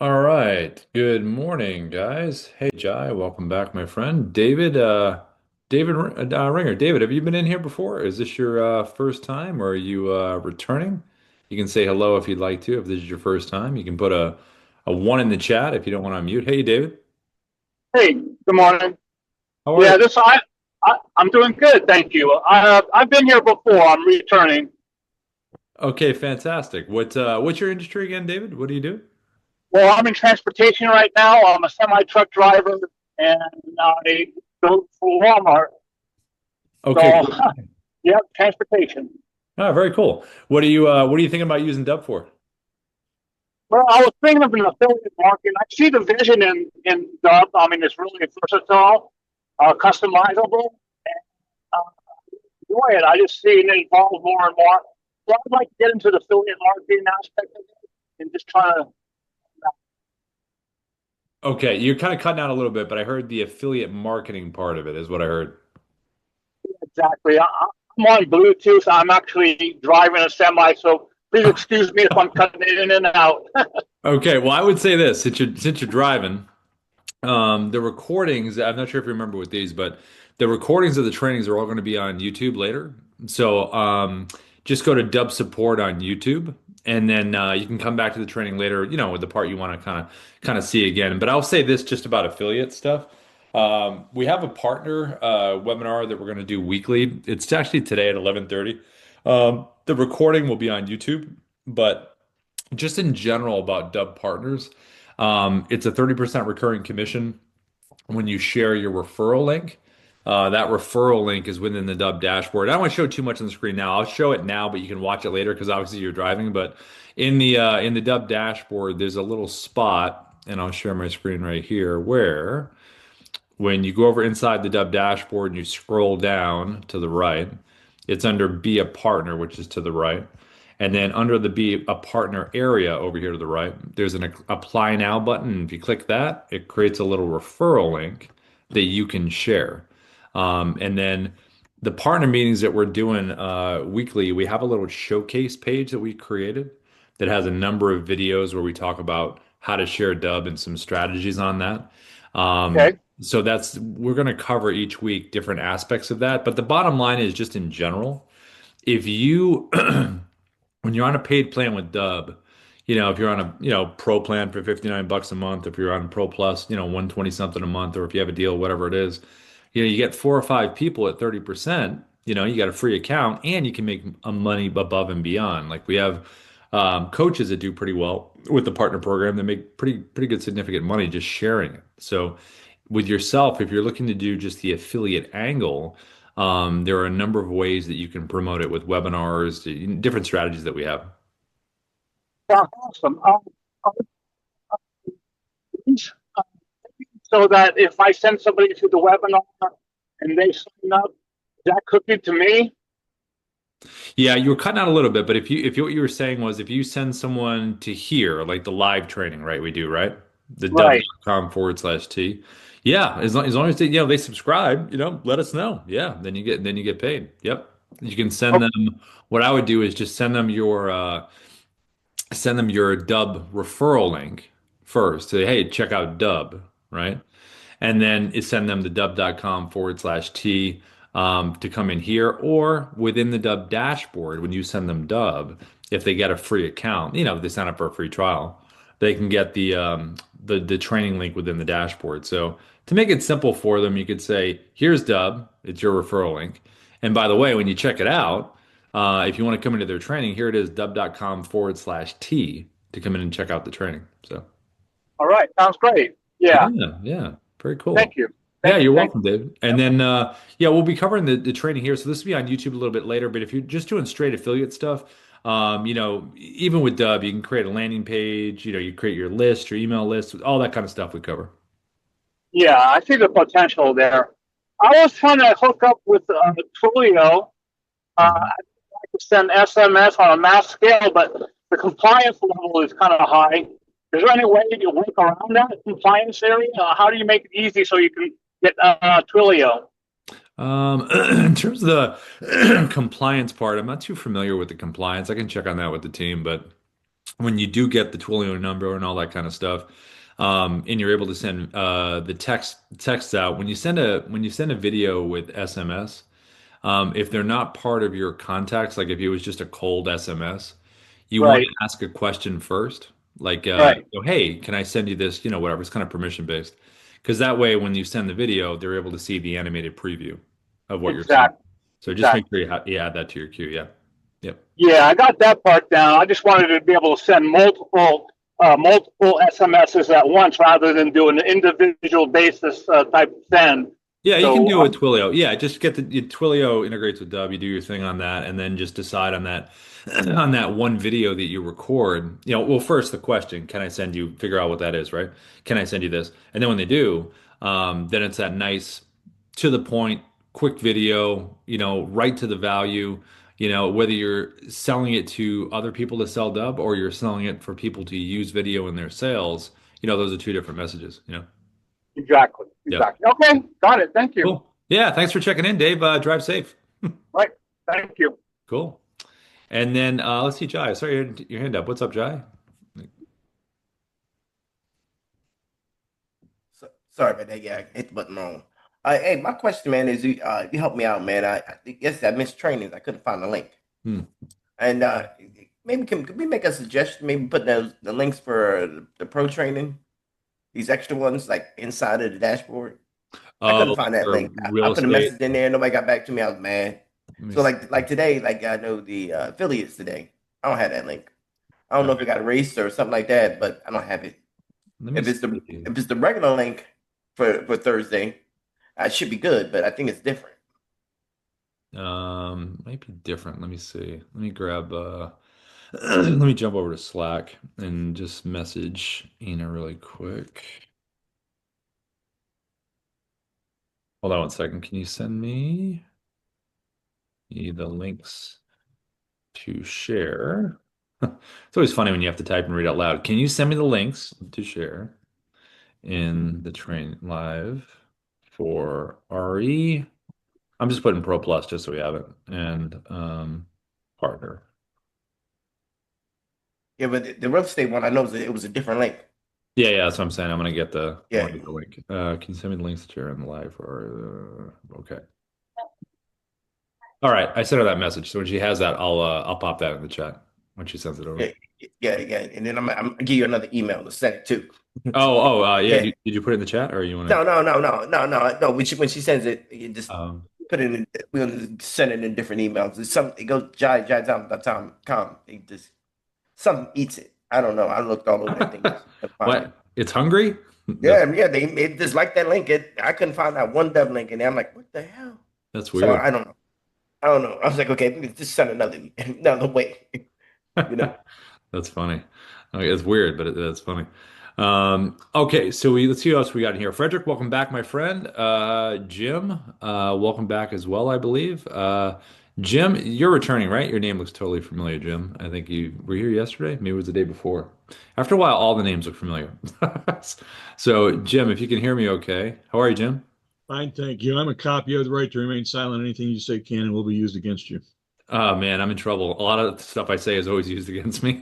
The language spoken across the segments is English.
All right. Good morning, guys. Hey, Jai, welcome back, my friend. David Ringer. David, have you been in here before? Is this your first time or are you returning? You can say hello if you'd like to. If this is your first time, you can put a one in the chat if you don't want to unmute. Hey, David. Hey, good morning. How are you? Yeah, I'm doing good, thank you. I've been here before. I'm returning. Okay, fantastic. What's your industry again, David? What do you do? Well, I'm in transportation right now. I'm a semi truck driver, and I go for Walmart. Okay, So, cool. yeah, transportation. Ah, very cool. What are you thinking about using Dub for? Well, I was thinking of an affiliate marketing. I see the vision in Dubb. I mean, it's really versatile, customizable, and enjoy it. I just see it evolve more and more. So I'd like to get into the affiliate marketing aspect of it and just try to. Okay, you're kind of cutting out a little bit, but I heard the affiliate marketing part of it is what I heard. Exactly. I'm on Bluetooth. I'm actually driving a semi, so please excuse me if I'm cutting it in and out. Okay, well, I would say this, since you're driving, the recordings, I'm not sure if you remember with these, but the recordings of the trainings are all going to be on YouTube later. So just go to Dub Support on YouTube, and then you can come back to the training later, with the part you want to kind of see again. But I'll say this just about affiliate stuff. We have a partner webinar that we're going to do weekly. It's actually today at 11:30. The recording will be on YouTube, but just in general about Dub partners, it's a 30% recurring commission when you share your referral link. That referral link is within the Dub dashboard. I don't want to show too much on the screen now. I'll show it now, but you can watch it later because obviously you're driving. But in the Dub dashboard, there's a little spot, and I'll share my screen right here, where when you go over inside the Dub dashboard and you scroll down to the right, it's under Be a Partner, which is to the right. And then under the Be a Partner area over here to the right, there's an Apply Now button. If you click that, it creates a little referral link that you can share. And then the partner meetings that we're doing weekly, we have a little showcase page that we created that has a number of videos where we talk about how to share Dub and some strategies on that. Okay. So we're going to cover each week different aspects of that. But the bottom line is just in general, if you when you're on a paid plan with Dub, if you're on a, pro plan for 59 bucks a month, if you're on Pro Plus, 120 something a month, or if you have a deal, whatever it is, you get four or five people at 30%, you got a free account and you can make a money above and beyond. Like we have coaches that do pretty well with the partner program that make pretty good significant money just sharing it. So with yourself, if you're looking to do just the affiliate angle, there are a number of ways that you can promote it with webinars, different strategies that we have. Sounds awesome. Uh, so that if I send somebody to the webinar and they sign up, is that cookie to me? Yeah, you were cutting out a little bit, but if what you were saying was if you send someone to here, like the live training, right? We do, right? The Right. dub.com/T. Yeah, as long as they, they subscribe, let us know. Yeah, then you get paid. Yep. You can send Okay. them. What I would do is just send them your Dub referral link first. Say, hey, check out Dub, right? And then send them to dub.com/T to come in here or within the Dub dashboard. When you send them Dub, if they get a free account, if they sign up for a free trial, they can get the training link within the dashboard. So to make it simple for them, you could say, here's Dub, it's your referral link. And by the way, when you check it out, if you want to come into their training, here it is, dub.com/T to come in and check out the training. So. All right. Sounds great. Yeah. Yeah, yeah. Very cool. Thank you. Yeah, Thank you. you're Thank welcome, you. Dave. And then yeah, we'll be covering the training here. So this will be on YouTube a little bit later, but if you're just doing straight affiliate stuff, even with Dub, you can create a landing page, you create your list, your email list, all that kind of stuff we cover. Yeah, I see the potential there. I was trying to hook up with Twilio. Mhm. I could send SMS on a mass scale, but the compliance level is kind of high. Is there any way you work around that compliance area? How do you make it easy so you can get Twilio? In terms of the compliance part, I'm not too familiar with the compliance. I can check on that with the team, but when you do get the Twilio number and all that kind of stuff, and you're able to send the texts out, when you send a video with SMS, if they're not part of your contacts, like if it was just a cold SMS, you want Right. to ask a question first, like Right. hey, can I send you this? Whatever. It's kind of permission based, because that way when you send the video, they're able to see the animated preview of what you're saying. Exactly. So just make Exactly. sure you add that to your queue. Yeah. Yep. Yeah, I got that part down. I just wanted to be able to send multiple SMSs at once rather than do an individual basis type send. Yeah, you can So do it with Twilio. Yeah, just get Twilio integrates with Dubb. You do your thing on that, and then just decide on that on that one video that you record. Well, first the question: Can I send you? Figure out what that is, right? Can I send you this? And then when they do, then it's that nice, to the point, quick video. Right to the value. Whether you're selling it to other people to sell Dubb or you're selling it for people to use video in their sales. Those are two different messages. exactly. Yep. Exactly. Okay. Got it. Thank you. Cool. Yeah, thanks for checking in, Dave. Drive safe. Right. Thank you. Cool. And then let's see, Jai. Sorry, your hand up. What's up, Jai? Sorry about that. Yeah, I hit the button wrong. Hey, my question, man, is you help me out, man. I guess I missed trainings. I couldn't find the link. Hmm. And maybe could we make a suggestion? Maybe put the links for the pro training, these extra ones, like inside of the dashboard. I couldn't Oh, find that for link. I real put a estate. message in there. Nobody got back to me. I was mad. Let me So see. like today, like I know the affiliates today. I don't have that link. I don't All know if it right. got erased or something like that, but I don't have it. Let me If it's the see. if it's the regular link for Thursday, it should be good, but I think it's different. Might be different. Let me see. Let me grab let me jump over to Slack and just message Ina really quick. Hold on one second. Can you send me the links to share? It's always funny when you have to type and read out loud. Can you send me the links to share in the train live for RE? I'm just putting Pro Plus just so we have it. And partner. Yeah, but the real estate one, I know it was a different link. Yeah, yeah, that's what I'm saying. I'm Yeah, gonna get the link. Can you send me the links to share in the live or okay. All right, I sent her that message. So when she has that, I'll pop that in the chat when she sends it over. yeah, yeah. And then I'm gonna give you another email to send it to. Yeah. Yeah. Did you put it in the chat or you want No, no, no, no, no, no, no. When she sends it, you just to? put it in. We're gonna send it in different emails. It goes jai.com. It just something eats it. I don't know. I looked all over that thing. Couldn't find it. What? It's hungry? That's Yeah. They just like that link. I couldn't find that one Dubb link, and I'm like, what the hell? that's So weird. I don't know. I don't know. I was like, okay, just send another way. You know. That's funny. Okay, it's weird, but that's funny. Okay, so let's see what else we got in here. Frederick, welcome back, my friend. Jim, welcome back as well, I believe. Jim, you're returning, right? Your name looks totally familiar, Jim. I think you were here yesterday. Maybe it was the day before. After a while, all the names look familiar. So, Jim, if you can hear me okay. How are you, Jim? Fine, thank you. I'm a cop. You have the right to remain silent. Anything you say can and will be used against you. Oh man, I'm in trouble. A lot of the stuff I say is always used against me.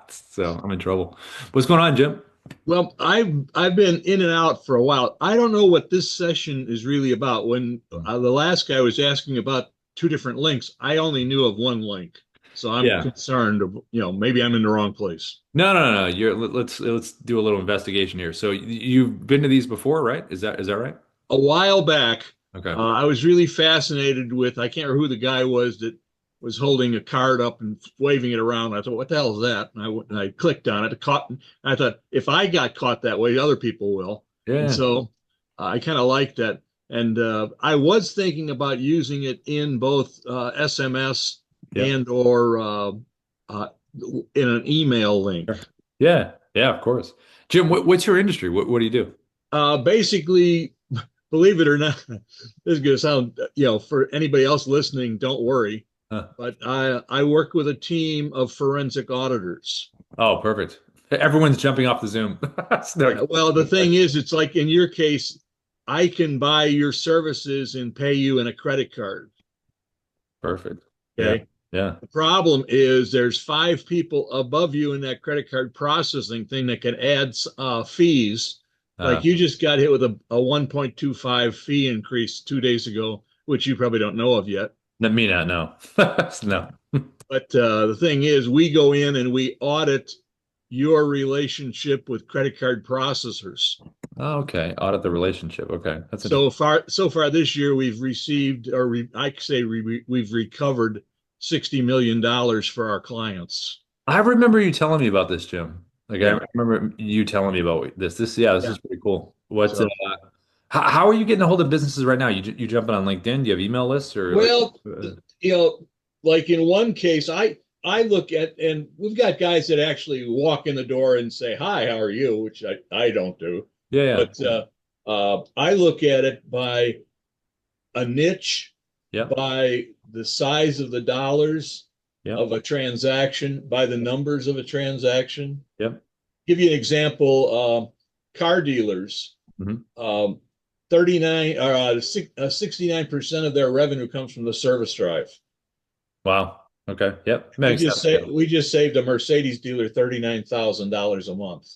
So I'm in trouble. What's going on, Jim? Well, I've been in and out for a while. I don't know what this session is really about. When the last guy was asking about two different links, I only knew of one link, so I'm Yeah. concerned of maybe I'm in the wrong place. No. Let's do a little investigation here. So you've been to these before, right? Is that right? A while back, Okay. I was really fascinated with, I can't remember who the guy was that was holding a card up and waving it around. I thought, what the hell is that? And I clicked on it. I thought, if I got caught that way, other people will. And Yeah. so I kind of liked that. And I was thinking about using it in both SMS Yeah. and or uh, in an email link. Sure. Yeah. Yeah, of course. Jim, what's your industry? What do you do? Basically, believe it or not, this is going to sound, for anybody else listening, don't worry. Huh. But I work with a team of forensic auditors. Oh, perfect. Everyone's jumping off the Zoom. No. Well, the thing is, it's like in your case, I can buy your services and pay you in a credit card. Perfect. Yeah. Okay. Yeah. The problem is there's 5 people above you in that credit card processing thing that can add fees. Uh, Like you just got hit with a 1.25 fee increase 2 days ago, which you probably don't know of yet. Let me not know. No. But the thing is, we go in and we audit your relationship with credit card processors. Oh, okay. Audit the relationship. Okay. That's interesting. So far this year, we've received, I say we've recovered $60 million for our clients. I remember you telling me about this, Jim. Like I Yeah, remember you telling me about this. Yeah, this yeah. is pretty cool. What's So, how are you getting a hold of businesses right now? You jumping on LinkedIn? Do you have email lists or like well, you know, like in one case, I look at, and we've got guys that actually walk in the door and say, "Hi, how are you?" Which I don't do, yeah, yeah. but I look at it by a niche, Yep. by the size of the dollars Yep. of a transaction, by the numbers of a transaction. Yep. Give you an example: car dealers, Hmm. um, 69% of their revenue comes from the service drive. Wow. Okay. Yep. We Makes just sense. say Yeah. we just saved a Mercedes dealer $39,000 a month.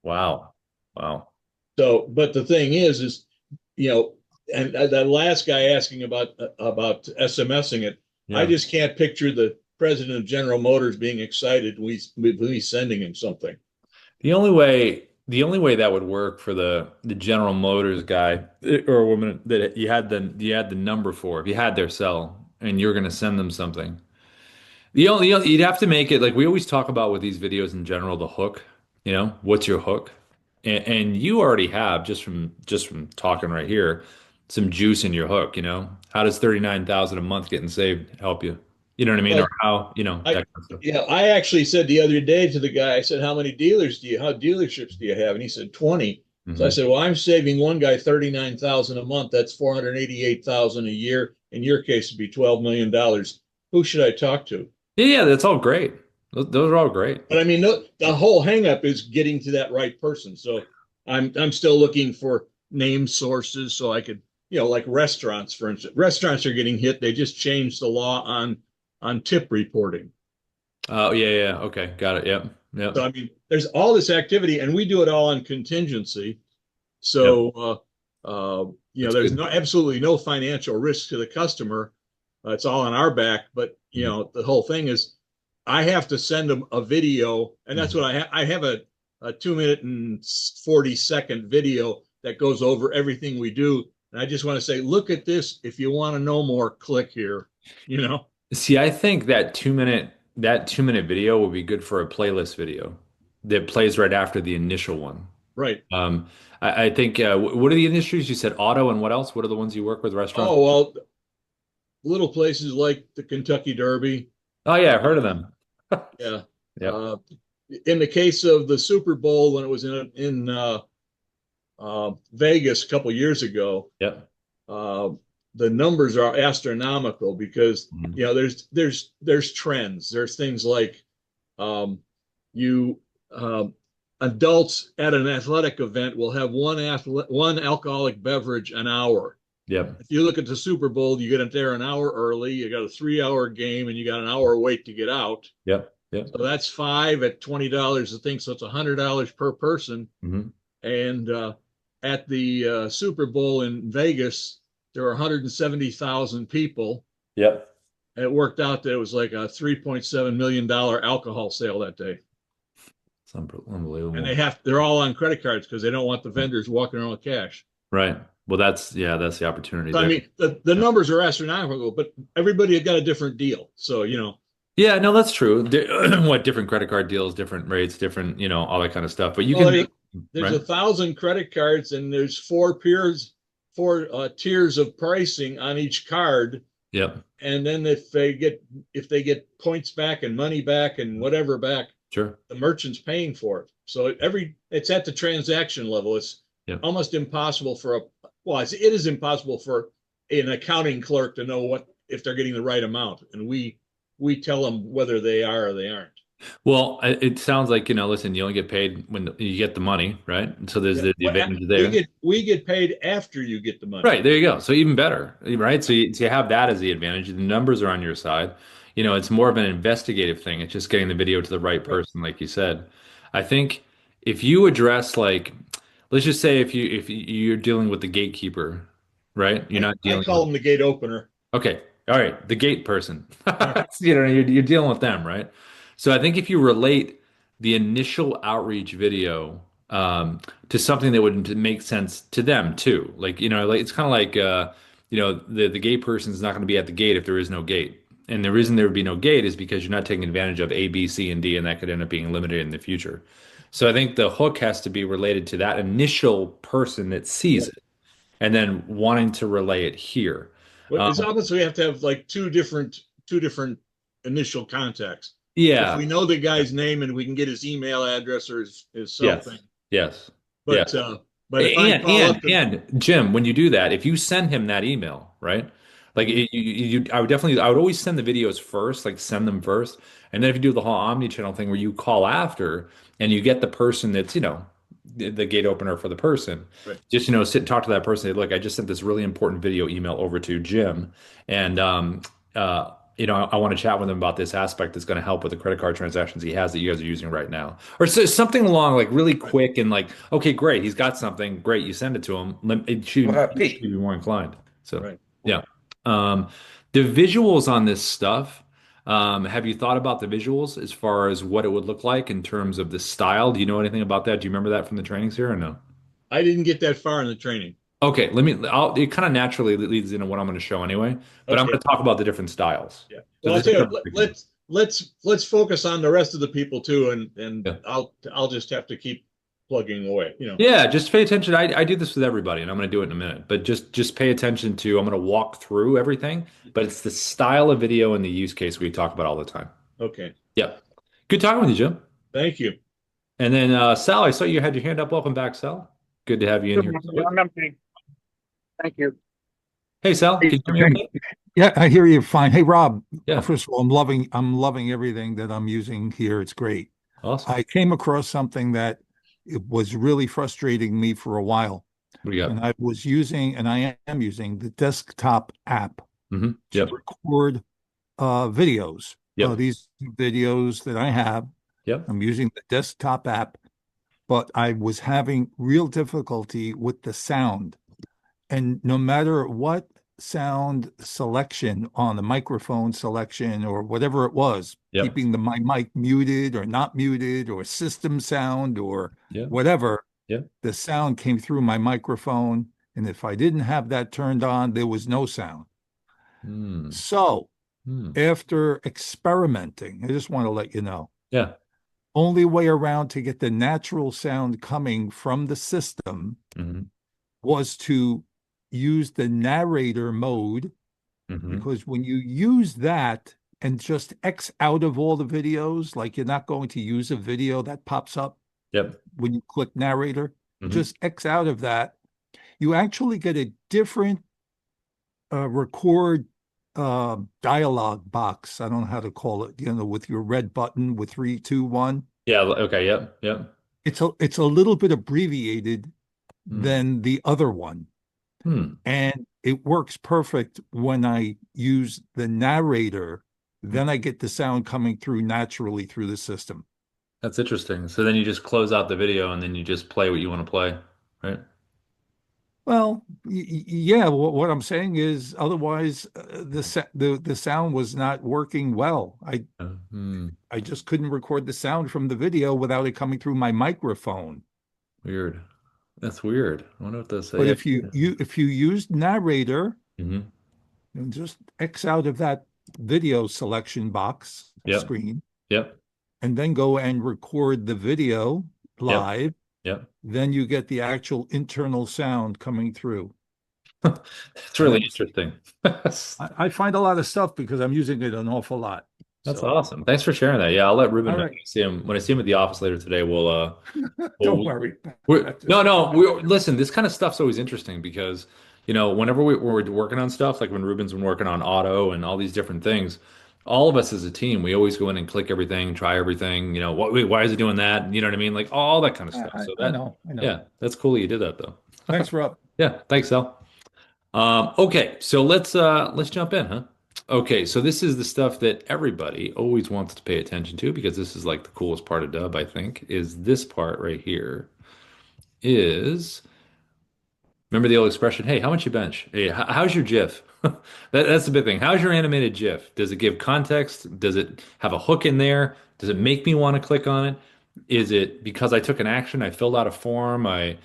Wow. Wow. So, but the thing is, you know, and that last guy asking about SMSing it, I Yeah. just can't picture the president of General Motors being excited we sending him something. The only way that would work for the General Motors guy or woman that you had the number for, if you had their cell and you're going to send them something. You'd have to make it like we always talk about with these videos in general, the hook, what's your hook? And you already have just from talking right here, some juice in your hook, How does 39,000 a month getting saved help you? You know what I mean? Or Well, how, I that kind of stuff. yeah, I actually said the other day to the guy, I said, how dealerships do you have? And he said 20. So I Hmm. said, well, I'm saving one guy 39,000 a month. That's 488,000 a year. In your case, it'd be $12 million. Who should I talk to? Yeah, yeah, that's all great. Those are all great. But I mean, the whole hangup is getting to that right person. So I'm still looking for name sources so I could, like restaurants, for instance. Restaurants are getting hit. They just changed the law on tip reporting. Oh, yeah, yeah. Okay, got it. Yep, So yep, I mean, there's all this activity, and we do it all on contingency. yep. So That's there's good. no absolutely no financial risk to the customer. It's all on our back. But Mhm. the whole thing is, I have to send them a video, and that's Mhm. what I have a 2 minute and 40 second video that goes over everything we do. And I just want to say, look at this. If you want to know more, click here. You know, See, I think that 2-minute video will be good for a playlist video that plays right after the initial one. right? Um, I think what are the industries you said? Auto and what else? What are the ones you work with? Restaurants? Oh well, little places like the Kentucky Derby. Oh yeah, I've heard of Uh, them. yeah. Yep, Uh, in the case of the Super Bowl when it was in Vegas a couple years ago, yep. uh, the numbers are astronomical because Mhm. there's trends. There's things like um, you adults at an athletic event will have one alcoholic beverage an hour. Yep, If you look at the Super Bowl, you get there an hour early. You got a 3 hour game, and you got an hour wait to get out. yep, yep. So that's five at $20 a thing. So it's $100 per person. Hmm. And at the Super Bowl in Vegas, there were 170,000 people. Yep. And it worked out that it was like a $3.7 million alcohol sale that day. It's And unbelievable. they're all on credit cards because they don't want the vendors walking around with cash. Right. Well, that's the opportunity So I there. mean, the numbers are astronomical, but everybody got a different deal. So Yeah, no, that's true. What different credit card deals, different rates, different, all that kind of stuff. But you well, I can, mean, there's right? 1,000 credit cards, and there's four tiers of pricing on each card. Yep. And then if they get points back and money back and whatever back, Sure. the merchant's paying for it. So it's at the transaction level. It's Yep. almost impossible it is impossible for an accounting clerk to know what if they're getting the right amount, and we tell them whether they are or they aren't. Well, it sounds like, listen, you only get paid when you get the money, right? So there's Yeah, the well, advantage we there. get paid after you get the money. Right, there you go. So even better, right? So you have that as the advantage. The numbers are on your side. it's more of an investigative thing. It's just getting the video to the right person, like you said. I think if you address like, let's just say if you're dealing with the gatekeeper, right? You're not I dealing call with them the gate opener. Okay. All right. The gate person. All right. You're dealing with them, right? So I think if you relate the initial outreach video to something that would make sense to them too, like, like it's kind of like, the gate person is not going to be at the gate if there is no gate. And the reason there would be no gate is because you're not taking advantage of A, B, C, and D, and that could end up being limited in the future. So I think the hook has to be related to that initial person that sees it and then wanting to relay it here. Well, it's Um, almost we have to have like two different initial contacts. If yeah. we know the guy's name and we can get his email address or his cell Yes. thing. Yes. But Yes. but if I And call up and Jim, when you do that, if you send him that email, right? Like Mhm. I would always send the videos first, like send them first, and then if you do the whole omni-channel thing where you call after and you get the person that's the gate opener for the person, Right. just sit and talk to that person. Say, look, I just sent this really important video email over to Jim, and I want to chat with him about this aspect that's going to help with the credit card transactions he has that you guys are using right now, or something along like really Right. quick and like, okay, great, he's got something, great, you send it to him. He should Pete, be more inclined. So, Right. yeah, um, the visuals on this stuff. Have you thought about the visuals as far as what it would look like in terms of the style? Do you know anything about that? Do you remember that from the trainings here or no? I didn't get that far in the training. Okay, it kind of naturally leads into what I'm going to show anyway, but I'm going Okay. to talk about the different styles. Yeah. So Well, I'll the tell you different, what, let's focus on the rest of the people too, and yeah. I'll just have to keep plugging away. Yeah, just pay attention. I do this with everybody, and I'm going to do it in a minute. But just pay attention to. I'm going to walk through everything, but it's the style of video and the use case we talk about all the time. Okay. Yeah, good talking with you, Jim. Thank you. And then Sal, I saw you had your hand up. Welcome back, Sal. Good to have you in here. I'm empty. Thank you. Hey, Sal, can you hear me okay? Yeah, I hear you fine. Hey, Rob, Yeah, first of all, I'm loving everything that I'm using here. It's great. awesome. I came across something that it was really frustrating me for a while, What do you got? and I am using the desktop app to Yep. record videos. Yep. These videos that I have, Yep. I'm using the desktop app, but I was having real difficulty with the sound. And no matter what sound selection on the microphone selection or whatever it was, Yep. keeping my mic muted or not muted or system sound or Yep. whatever, Yep. the sound came through my microphone. And if I didn't have that turned on, there was no sound. Hmm. So Hmm. after experimenting, I just want to let you know, Yeah. only way around to get the natural sound coming from the system Hmm. was to use the narrator mode, Hmm. because when you use that and just X out of all the videos, like you're not going to use a video that pops up Yep. when you click narrator, Mhm. just X out of that, you actually get a different record dialogue box. I don't know how to call it, with your red button with 3, 2, 1. Yeah. Okay. Yep. Yep. It's a little bit abbreviated Hmm. than the other one. Hmm. And it works perfect when I use the narrator. Then I get the sound coming through naturally through the system. That's interesting. So then you just close out the video and then you just play what you want to play, right? Well, yeah. What I'm saying is, otherwise, the sound was not working well. Hmm. I just couldn't record the sound from the video without it coming through my microphone. Weird. That's weird. I wonder what this. But Yeah. if you used narrator Hmm. and just X out of that video selection box Yep. screen, Yep. and then go and record the video live, Yep. then you get the actual internal sound coming through. It's And really interesting. That's I find a lot of stuff because I'm using it an awful lot. So, awesome. Thanks for sharing that. Yeah, I'll let Ruben all know. right. When I see him at the office later today. Don't We'll worry. listen, this kind of stuff's always interesting because, whenever we're working on stuff, like when Ruben's been working on auto and all these different things, all of us as a team, we always go in and click everything, try everything, why is it doing that? You know what I mean? Like all that kind of stuff. So I know. yeah, that's cool that you did that though. Thanks, Rob. Yeah, thanks, Sal. Okay, so let's jump in, huh? Okay, so this is the stuff that everybody always wants to pay attention to because this is like the coolest part of Dubb, I think, is this part right here is remember the old expression, hey, how much you bench? Hey, how's your GIF? That's the big thing. How's your animated GIF? Does it give context? Does it have a hook in there? Does it make me want to click on it? Is it because I took an action, I filled out a form, I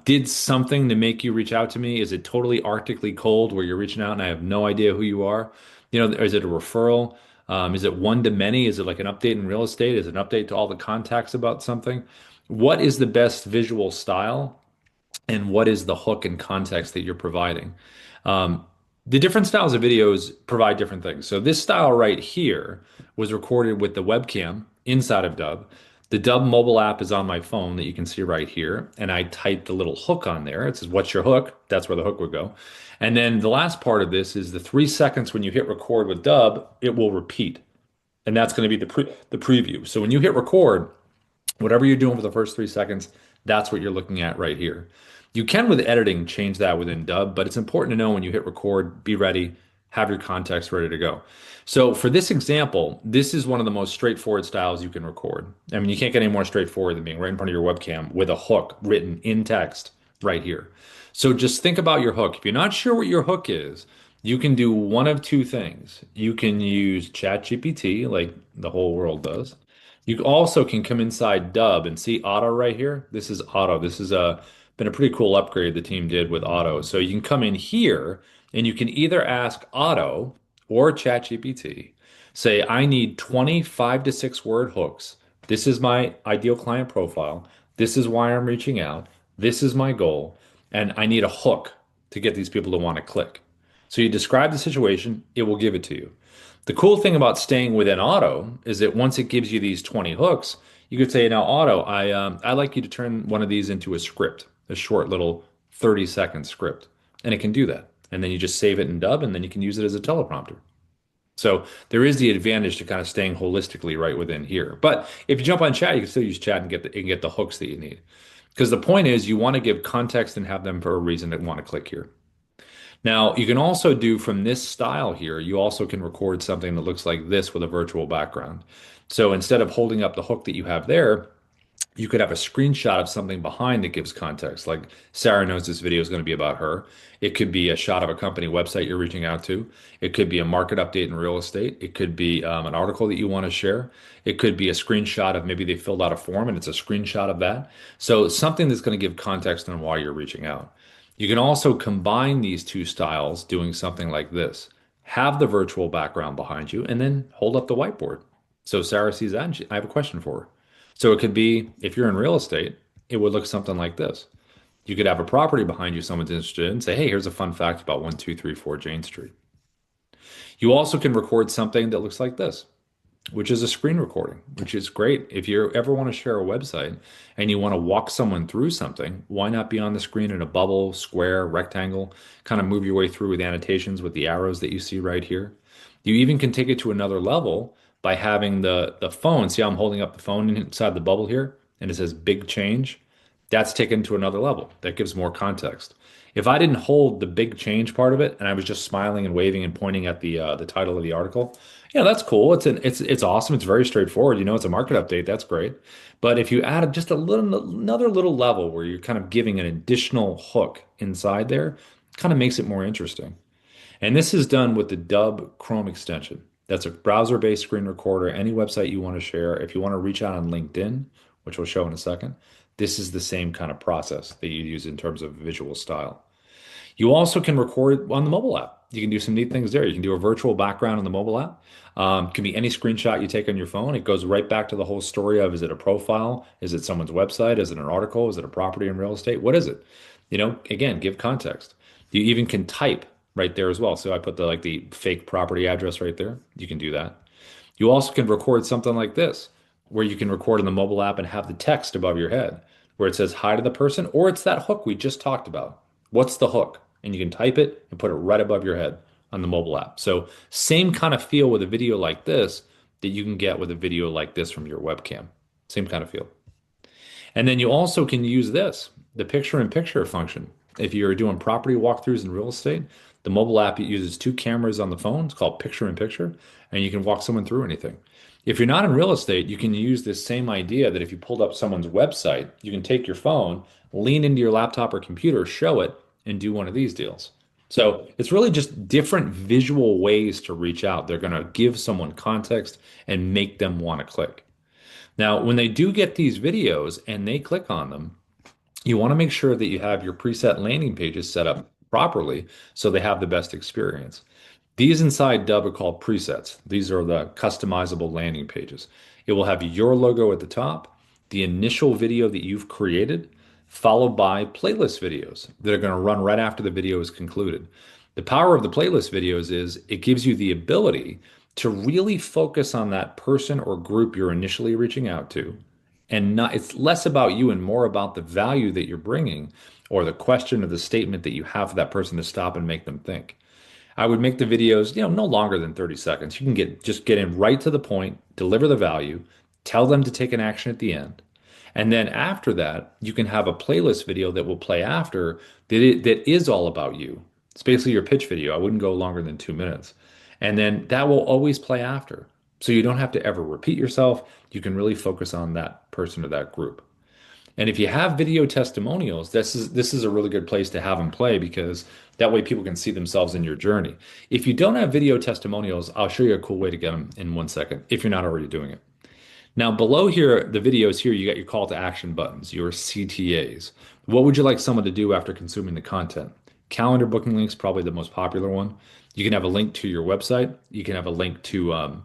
did something to make you reach out to me? Is it totally arctically cold where you're reaching out and I have no idea who you are? You know, is it a referral? Is it one to many? Is it like an update in real estate? Is it an update to all the contacts about something? What is the best visual style? And what is the hook and context that you're providing. Um, the different styles of videos provide different things. So this style right here was recorded with the webcam inside of Dubb. The Dubb mobile app is on my phone that you can see right here. And I typed a little hook on there. It says, what's your hook? That's where the hook would go. And then the last part of this is the 3 seconds when you hit record with Dubb, it will repeat. And that's going to be the preview. So when you hit record, whatever you're doing for the first 3 seconds, that's what you're looking at right here. You can, with editing, change that within Dubb, but it's important to know when you hit record, be ready, have your context ready to go. So for this example, this is one of the most straightforward styles you can record. I mean, you can't get any more straightforward than being right in front of your webcam with a hook written in text right here. So just think about your hook. If you're not sure what your hook is, you can do one of two things. You can use ChatGPT like the whole world does. You also can come inside Dubb and see Auto right here. This is Auto. This is been a pretty cool upgrade the team did with Auto. So you can come in here and you can either ask Auto or ChatGPT, say, I need 25 to 6 word hooks. This is my ideal client profile. This is why I'm reaching out. This is my goal. And I need a hook to get these people to want to click. So you describe the situation, it will give it to you. The cool thing about staying within Auto is that once it gives you these 20 hooks, you could say, now Auto, I like you to turn one of these into a script, a short little 30-second script. And it can do that. And then you just save it in Dubb and then you can use it as a teleprompter. So there is the advantage to kind of staying holistically right within here. But if you jump on chat, you can still use chat and get the hooks that you need. Because the point is you want to give context and have them for a reason to want to click here. Now, you can also do from this style here, you also can record something that looks like this with a virtual background. So instead of holding up the hook that you have there, you could have a screenshot of something behind that gives context. Like Sarah knows this video is going to be about her. It could be a shot of a company website you're reaching out to. It could be a market update in real estate. It could be an article that you want to share. It could be a screenshot of maybe they filled out a form and it's a screenshot of that. So something that's going to give context on why you're reaching out. You can also combine these two styles doing something like this. Have the virtual background behind you and then hold up the whiteboard. So Sarah sees that and I have a question for her. So it could be, if you're in real estate, it would look something like this. You could have a property behind you someone's interested in, say, hey, here's a fun fact about 1234 Jane Street. You also can record something that looks like this, which is a screen recording, which is great. If you ever want to share a website and you want to walk someone through something, why not be on the screen in a bubble, square, rectangle, kind of move your way through with annotations with the arrows that you see right here. You even can take it to another level by having the phone. See how I'm holding up the phone inside the bubble here and it says big change? That's taken to another level. That gives more context. If I didn't hold the big change part of it and I was just smiling and waving and pointing at the title of the article, yeah, that's cool. It's awesome. It's very straightforward. You know, it's a market update. That's great. But if you add just another little level where you're kind of giving an additional hook inside there, it kind of makes it more interesting. And this is done with the Dubb Chrome extension. That's a browser-based screen recorder. Any website you want to share, if you want to reach out on LinkedIn, which we'll show in a second, this is the same kind of process that you use in terms of visual style. You also can record on the mobile app. You can do some neat things there. You can do a virtual background on the mobile app. It can be any screenshot you take on your phone. It goes right back to the whole story of, is it a profile? Is it someone's website? Is it an article? Is it a property in real estate? What is it? You know, again, give context. You even can type right there as well. So I put the fake property address right there. You can do that. You also can record something like this, where you can record in the mobile app and have the text above your head, where it says hi to the person, or it's that hook we just talked about. What's the hook? And you can type it and put it right above your head on the mobile app. So same kind of feel with a video like this that you can get with a video like this from your webcam. Same kind of feel. And then you also can use this, the picture-in-picture function. If you're doing property walkthroughs in real estate, The mobile app uses two cameras on the phone. It's called picture in picture, and you can walk someone through anything. If you're not in real estate, you can use this same idea that if you pulled up someone's website, you can take your phone, lean into your laptop or computer, show it, and do one of these deals. So it's really just different visual ways to reach out. They're going to give someone context and make them want to click. Now, when they do get these videos and they click on them, you want to make sure that you have your preset landing pages set up properly so they have the best experience. These inside Dubb are called presets. These are the customizable landing pages. It will have your logo at the top, the initial video that you've created, followed by playlist videos that are going to run right after the video is concluded. The power of the playlist videos is it gives you the ability to really focus on that person or group you're initially reaching out to. And not, it's less about you and more about the value that you're bringing or the question or the statement that you have for that person to stop and make them think. I would make the videos, no longer than 30 seconds. You can just get in right to the point, deliver the value, tell them to take an action at the end. And then after that, you can have a playlist video that will play after that is all about you. It's basically your pitch video. I wouldn't go longer than 2 minutes. And then that will always play after. So you don't have to ever repeat yourself. You can really focus on that person or that group. And if you have video testimonials, this is a really good place to have them play because that way people can see themselves in your journey. If you don't have video testimonials, I'll show you a cool way to get them in 1 second if you're not already doing it. Now, below here, the videos here, you got your call to action buttons, your CTAs. What would you like someone to do after consuming the content? Calendar booking links, probably the most popular one. You can have a link to your website. You can have a link to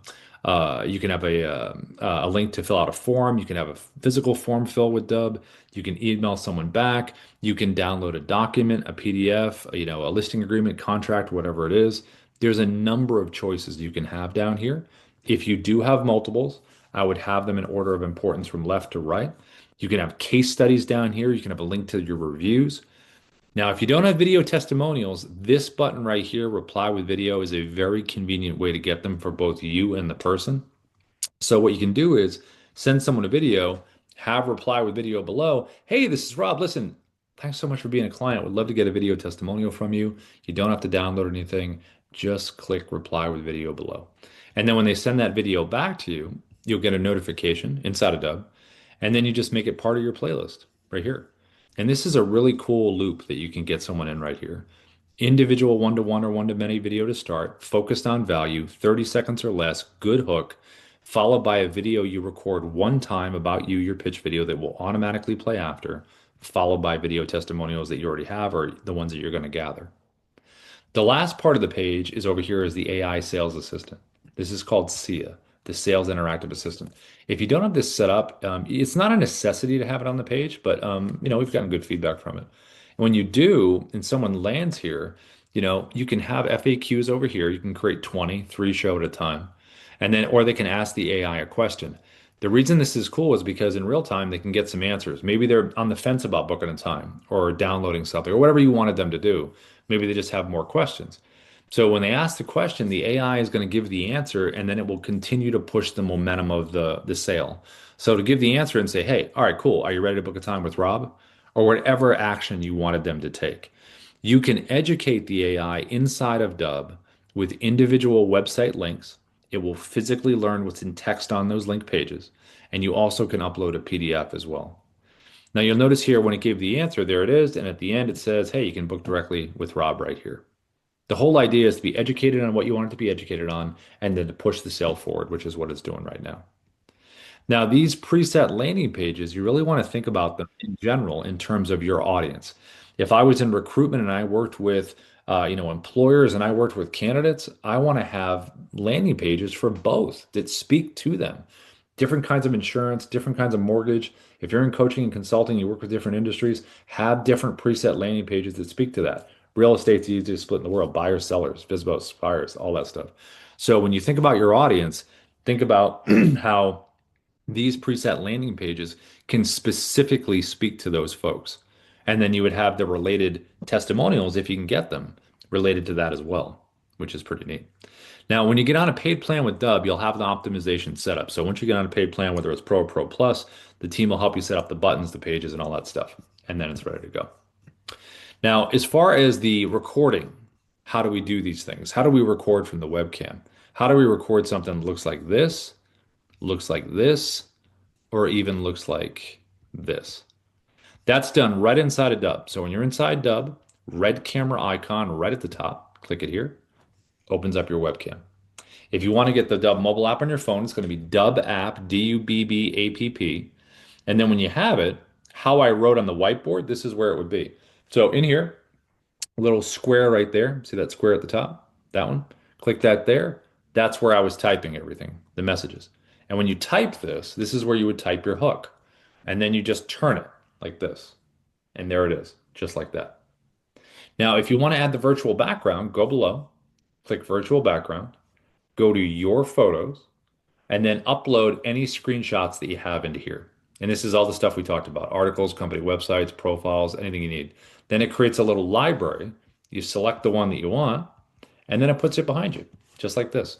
you can have a link to fill out a form. You can have a physical form fill with Dubb. You can email someone back. You can download a document, a PDF, a listing agreement, contract, whatever it is. There's a number of choices you can have down here. If you do have multiples, I would have them in order of importance from left to right. You can have case studies down here. You can have a link to your reviews. Now, if you don't have video testimonials, this button right here, reply with video, is a very convenient way to get them for both you and the person. So what you can do is send someone a video, have reply with video below. Hey, this is Rob. Listen, thanks so much for being a client. Would love to get a video testimonial from you. You don't have to download anything. Just click reply with video below. And then when they send that video back to you, you'll get a notification inside of Dubb. And then you just make it part of your playlist right here. And this is a really cool loop that you can get someone in right here. Individual one-to-one or one-to-many video to start, focused on value, 30 seconds or less, good hook, followed by a video you record one time about you, your pitch video that will automatically play after, followed by video testimonials that you already have or the ones that you're going to gather. The last part of the page is over here is the AI sales assistant. This is called SIA, the Sales Interactive Assistant. If you don't have this set up, it's not a necessity to have it on the page, but we've gotten good feedback from it. And when you do, and someone lands here, you can have FAQs over here. You can create 20, 3 show at a time, and then or they can ask the AI a question. The reason this is cool is because in real time they can get some answers. Maybe they're on the fence about booking a time or downloading something or whatever you wanted them to do. Maybe they just have more questions. So when they ask the question, the AI is going to give the answer, and then it will continue to push the momentum of the sale. So to give the answer and say, hey, all right, cool. Are you ready to book a time with Rob? Or whatever action you wanted them to take. You can educate the AI inside of Dubb with individual website links. It will physically learn what's in text on those link pages. And you also can upload a PDF as well. Now you'll notice here when it gave the answer, there it is. And at the end, it says, hey, you can book directly with Rob right here. The whole idea is to be educated on what you want it to be educated on, and then to push the sale forward, which is what it's doing right now. Now, these preset landing pages, you really want to think about them in general in terms of your audience. If I was in recruitment and I worked with employers and I worked with candidates, I want to have landing pages for both that speak to them. Different kinds of insurance, different kinds of mortgage. If you're in coaching and consulting, you work with different industries, have different preset landing pages that speak to that. Real estate's the easiest split in the world. Buyers, sellers, FSBOs, buyers, all that stuff. So when you think about your audience, think about how these preset landing pages can specifically speak to those folks. And then you would have the related testimonials, if you can get them, related to that as well, which is pretty neat. Now, when you get on a paid plan with Dubb, you'll have the optimization set up. So once you get on a paid plan, whether it's Pro or Pro Plus, the team will help you set up the buttons, the pages, and all that stuff. And then it's ready to go. Now, as far as the recording, how do we do these things? How do we record from the webcam? How do we record something that looks like this, or even looks like this? That's done right inside of Dubb. So when you're inside Dubb, red camera icon right at the top, click it here, opens up your webcam. If you want to get the Dubb mobile app on your phone, it's going to be Dubb app, Dubbapp. And then when you have it, how I wrote on the whiteboard, this is where it would be. So in here, a little square right there. See that square at the top? That one. Click that there. That's where I was typing everything, the messages. And when you type this, this is where you would type your hook. And then you just turn it like this. And there it is, just like that. Now, if you want to add the virtual background, go below, click virtual background, go to your photos, and then upload any screenshots that you have into here. And this is all the stuff we talked about, articles, company websites, profiles, anything you need. Then it creates a little library. You select the one that you want, and then it puts it behind you, just like this.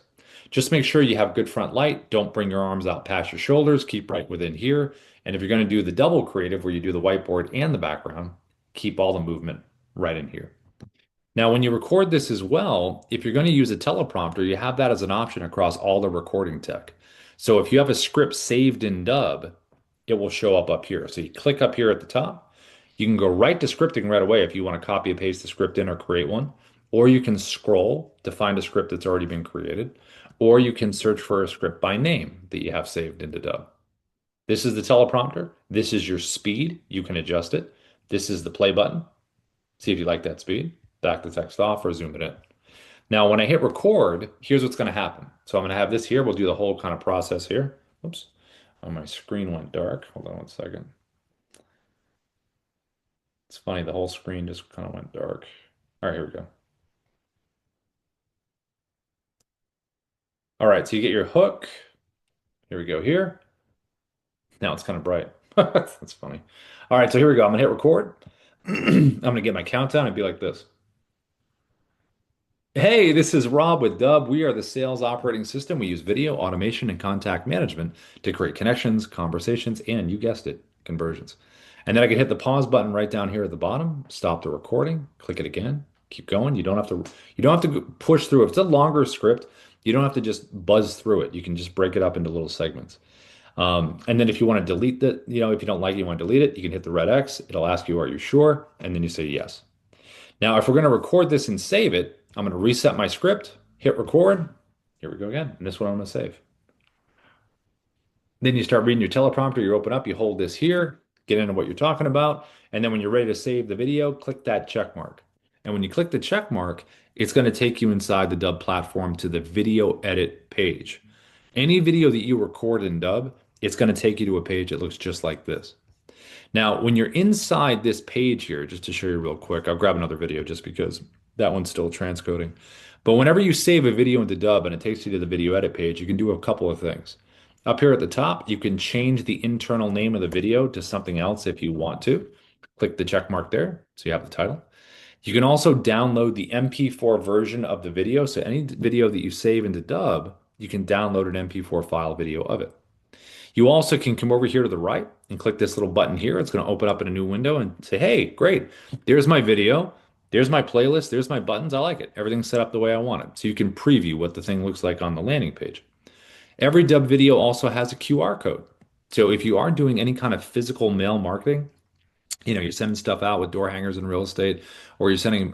Just make sure you have good front light. Don't bring your arms out past your shoulders. Keep right within here. And if you're going to do the double creative where you do the whiteboard and the background, keep all the movement right in here. Now, when you record this as well, if you're going to use a teleprompter, you have that as an option across all the recording tech. So if you have a script saved in Dubb, it will show up here. So you click up here at the top. You can go right to scripting right away if you want to copy and paste the script in or create one. Or you can scroll to find a script that's already been created. Or you can search for a script by name that you have saved into Dubb. This is the teleprompter. This is your speed. You can adjust it. This is the play button. See if you like that speed. Back the text off or zoom it in. Now, when I hit record, here's what's going to happen. So I'm going to have this here. We'll do the whole kind of process here. Oops. Oh, my screen went dark. Hold on one second. It's funny. The whole screen just kind of went dark. All right, here we go. All right, so you get your hook. Here we go here. Now it's kind of bright. That's funny. All right, so here we go. I'm going to hit record. I'm going to get my countdown and be like this. Hey, this is Rob with Dubb. We are the sales operating system. We use video, automation, and contact management to create connections, conversations, and you guessed it, conversions. And then I can hit the pause button right down here at the bottom, stop the recording, click it again, keep going. You don't have to push through. If it's a longer script, you don't have to just buzz through it. You can just break it up into little segments. And then if you want to delete that, if you don't like it, you want to delete it, you can hit the red X. It'll ask you, are you sure? And then you say yes. Now, if we're going to record this and save it, I'm going to reset my script, hit record. Here we go again. And this one I'm going to save. Then you start reading your teleprompter. You open up, you hold this here, get into what you're talking about. And then when you're ready to save the video, click that check mark. And when you click the check mark, it's going to take you inside the Dubb platform to the video edit page. Any video that you record in Dubb, it's going to take you to a page that looks just like this. Now, when you're inside this page here, just to show you real quick, I'll grab another video just because that one's still transcoding. But whenever you save a video into Dubb and it takes you to the video edit page, you can do a couple of things. Up here at the top, you can change the internal name of the video to something else if you want to. Click the check mark there, so you have the title. You can also download the MP4 version of the video. So any video that you save into Dubb, you can download an MP4 file video of it. You also can come over here to the right and click this little button here. It's going to open up in a new window and say, hey, great, there's my video. There's my playlist. There's my buttons. I like it. Everything's set up the way I want it. So you can preview what the thing looks like on the landing page. Every Dubb video also has a QR code. So if you are doing any kind of physical mail marketing, you're sending stuff out with door hangers in real estate, or you're sending,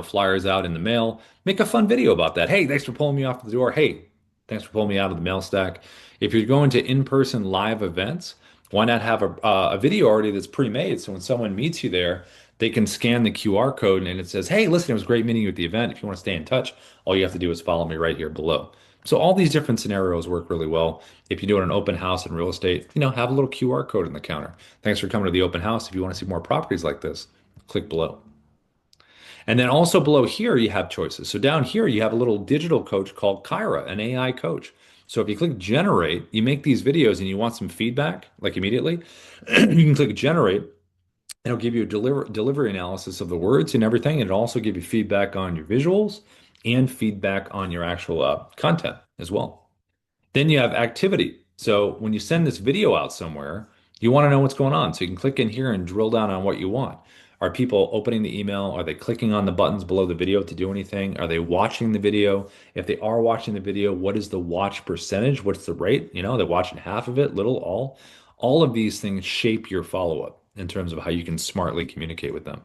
flyers out in the mail, make a fun video about that. Hey, thanks for pulling me off the door. Hey, thanks for pulling me out of the mail stack. If you're going to in-person live events, why not have a video already that's pre-made? So when someone meets you there, they can scan the QR code and it says, hey, listen, it was great meeting you at the event. If you want to stay in touch, all you have to do is follow me right here below. So all these different scenarios work really well. If you do an open house in real estate, have a little QR code in the counter. Thanks for coming to the open house. If you want to see more properties like this, click below. And then also below here, you have choices. So down here, you have a little digital coach called Kyra, an AI coach. So if you click generate, you make these videos and you want some feedback, like immediately, you can click generate. It'll give you a delivery analysis of the words and everything. And it'll also give you feedback on your visuals and feedback on your actual content as well. Then you have activity. So when you send this video out somewhere, you want to know what's going on. So you can click in here and drill down on what you want. Are people opening the email? Are they clicking on the buttons below the video to do anything? Are they watching the video? If they are watching the video, what is the watch percentage? What's the rate? They're watching half of it, little, all. All of these things shape your follow-up in terms of how you can smartly communicate with them.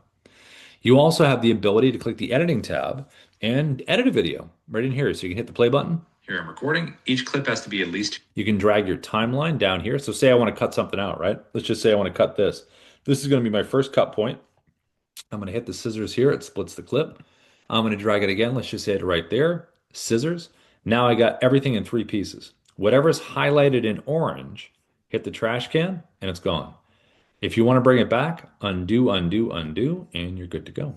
You also have the ability to click the editing tab and edit a video right in here. So you can hit the play button. Here I'm recording. Each clip has to be at least. You can drag your timeline down here. So say I want to cut something out, right? Let's just say I want to cut this. This is going to be my first cut point. I'm going to hit the scissors here. It splits the clip. I'm going to drag it again. Let's just say it right there. Scissors. Now I got everything in 3 pieces. Whatever's highlighted in orange, hit the trash can and it's gone. If you want to bring it back, undo, undo, undo, and you're good to go.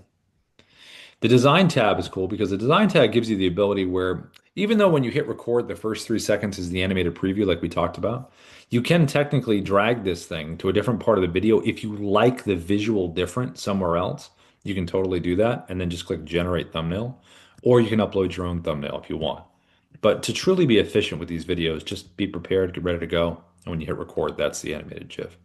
The design tab is cool because the design tab gives you the ability where even though when you hit record, the first 3 seconds is the animated preview like we talked about, you can technically drag this thing to a different part of the video. If you like the visual different somewhere else, you can totally do that and then just click generate thumbnail, or you can upload your own thumbnail if you want. But to truly be efficient with these videos, just be prepared, get ready to go. And when you hit record, that's the animated GIF.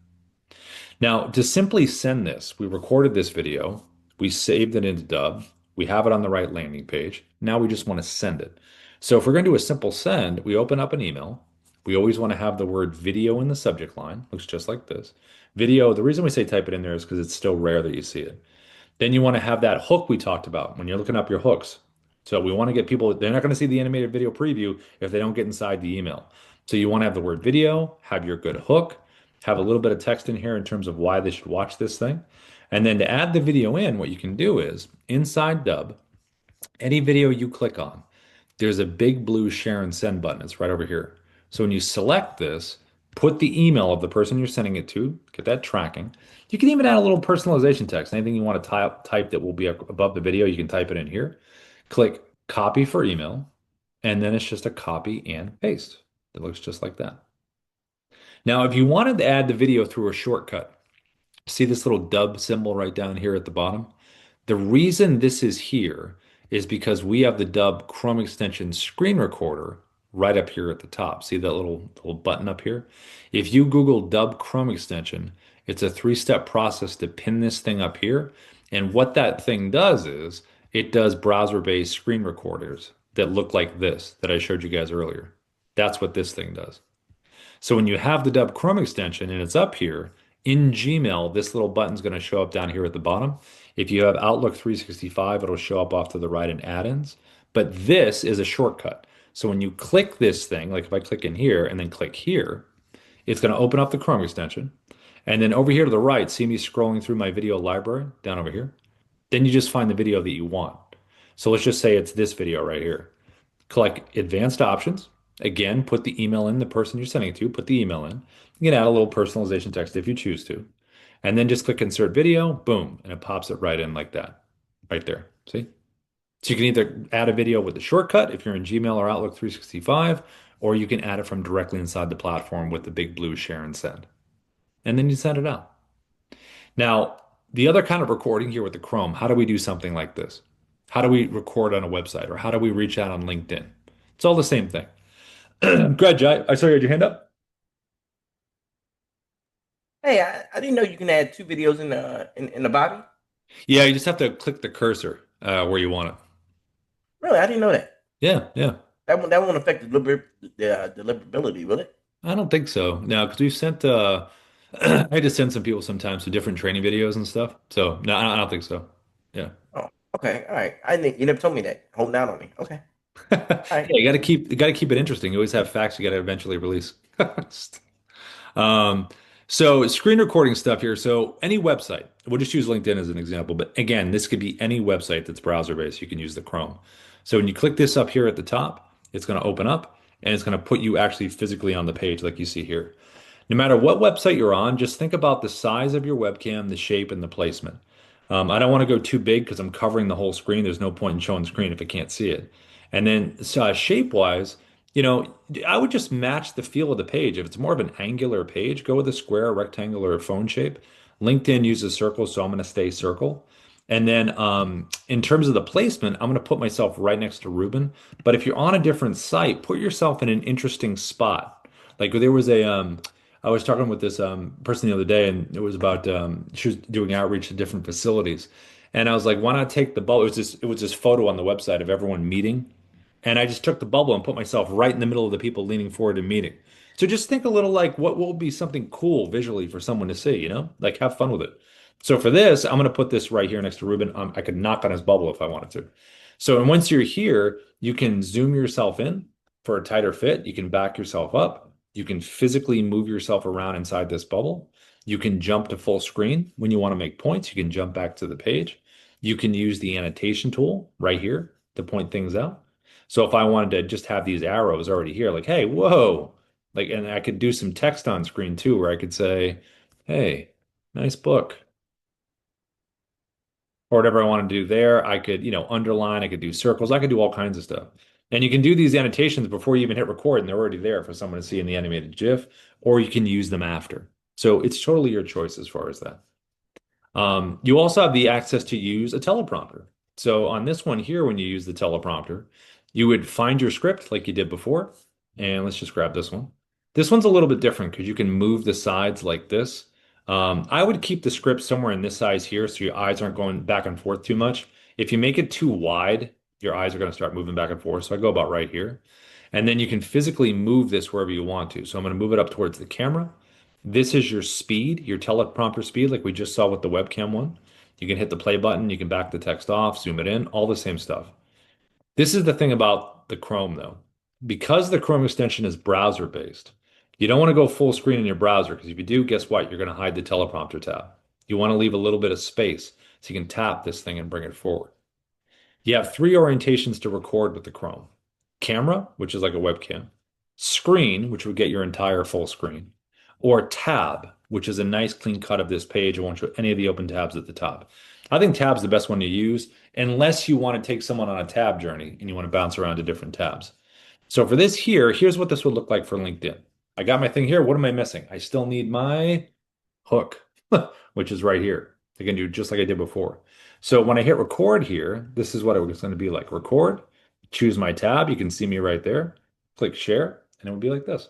Now, to simply send this, we recorded this video, we saved it into Dubb, we have it on the right landing page. Now we just want to send it. So if we're going to do a simple send, we open up an email. We always want to have the word video in the subject line. Looks just like this. Video, the reason we say type it in there is because it's still rare that you see it. Then you want to have that hook we talked about when you're looking up your hooks. So we want to get people, they're not going to see the animated video preview if they don't get inside the email. So you want to have the word video, have your good hook, have a little bit of text in here in terms of why they should watch this thing. And then to add the video in, what you can do is inside Dubb, any video you click on, there's a big blue share and send button. It's right over here. So when you select this, put the email of the person you're sending it to, get that tracking. You can even add a little personalization text. Anything you want to type that will be above the video, you can type it in here. Click copy for email, and then it's just a copy and paste. It looks just like that. Now, if you wanted to add the video through a shortcut, see this little Dubb symbol right down here at the bottom? The reason this is here is because we have the Dubb Chrome extension screen recorder right up here at the top. See that little button up here? If you Google Dubb Chrome extension, it's a 3-step process to pin this thing up here. And what that thing does is it does browser-based screen recorders that look like this that I showed you guys earlier. That's what this thing does. So when you have the Dubb Chrome extension and it's up here, in Gmail, this little button's going to show up down here at the bottom. If you have Outlook 365, it'll show up off to the right in add-ins. But this is a shortcut. So when you click this thing, like if I click in here and then click here, it's going to open up the Chrome extension. And then over here to the right, see me scrolling through my video library down over here. Then you just find the video that you want. So let's just say it's this video right here. Click advanced options. Again, put the email in, the person you're sending it to, put the email in. You can add a little personalization text if you choose to. And then just click insert video, boom, and it pops it right in like that, right there. See? So you can either add a video with the shortcut if you're in Gmail or Outlook 365, or you can add it from directly inside the platform with the big blue share and send. And then you send it out. Now, the other kind of recording here with the Chrome, how do we do something like this? How do we record on a website, or how do we reach out on LinkedIn? It's all the same thing. Go ahead, Jai. I saw you had your hand up. Hey, I didn't know you can add 2 videos in the body. Yeah, you just have to click the cursor where you want it. Really, I didn't know that. Yeah, yeah. That won't affect the deliverability, will it? I don't think so. No, because we've sent I had to send some people sometimes to different training videos and stuff. So no, I don't think so. Yeah. Oh, okay, all right. I think you never told me that. Hold down on me. Okay, all Yeah, right. you got to keep it interesting. You always have facts you got to eventually release. Um, so screen recording stuff here. So any website, we'll just use LinkedIn as an example, but again, this could be any website that's browser based. You can use the Chrome. So when you click this up here at the top, it's going to open up and it's going to put you actually physically on the page like you see here. No matter what website you're on, just think about the size of your webcam, the shape, and the placement. I don't want to go too big because I'm covering the whole screen. There's no point in showing the screen if I can't see it. And then shape-wise, I would just match the feel of the page. If it's more of an angular page, go with a square, rectangular, or phone shape. LinkedIn uses circles, so I'm going to stay circle. And then in terms of the placement, I'm going to put myself right next to Ruben. But if you're on a different site, put yourself in an interesting spot. Like there was I was talking with this person the other day, and it was about she was doing outreach to different facilities, and I was like, why not take the bubble? It was this photo on the website of everyone meeting, and I just took the bubble and put myself right in the middle of the people leaning forward and meeting. So just think a little like what will be something cool visually for someone to see, Like have fun with it. So for this, I'm going to put this right here next to Ruben. I could knock on his bubble if I wanted to. So and once you're here, you can zoom yourself in for a tighter fit. You can back yourself up. You can physically move yourself around inside this bubble. You can jump to full screen when you want to make points. You can jump back to the page. You can use the annotation tool right here to point things out. So if I wanted to just have these arrows already here, like, hey, whoa, like, and I could do some text on screen too, where I could say, hey, nice book, or whatever I want to do there. I could, underline, I could do circles, I could do all kinds of stuff. And you can do these annotations before you even hit record, and they're already there for someone to see in the animated GIF, or you can use them after. So it's totally your choice as far as that. You also have the access to use a teleprompter. So on this one here, when you use the teleprompter, you would find your script like you did before. And let's just grab this one. This one's a little bit different because you can move the sides like this. I would keep the script somewhere in this size here so your eyes aren't going back and forth too much. If you make it too wide, your eyes are going to start moving back and forth. So I go about right here. And then you can physically move this wherever you want to. So I'm going to move it up towards the camera. This is your speed, your teleprompter speed, like we just saw with the webcam one. You can hit the play button, you can back the text off, zoom it in, all the same stuff. This is the thing about the Chrome, though. Because the Chrome extension is browser based, you don't want to go full screen in your browser because if you do, guess what? You're going to hide the teleprompter tab. You want to leave a little bit of space so you can tap this thing and bring it forward. You have three orientations to record with the Chrome. Camera, which is like a webcam. Screen, which would get your entire full screen. Or tab, which is a nice clean cut of this page. It won't show any of the open tabs at the top. I think tab's the best one to use unless you want to take someone on a tab journey and you want to bounce around to different tabs. So for this here, here's what this would look like for LinkedIn. I got my thing here. What am I missing? I still need my hook, which is right here. I can do just like I did before. So when I hit record here, this is what it was going to be like. Record, choose my tab. You can see me right there. Click share, and it would be like this.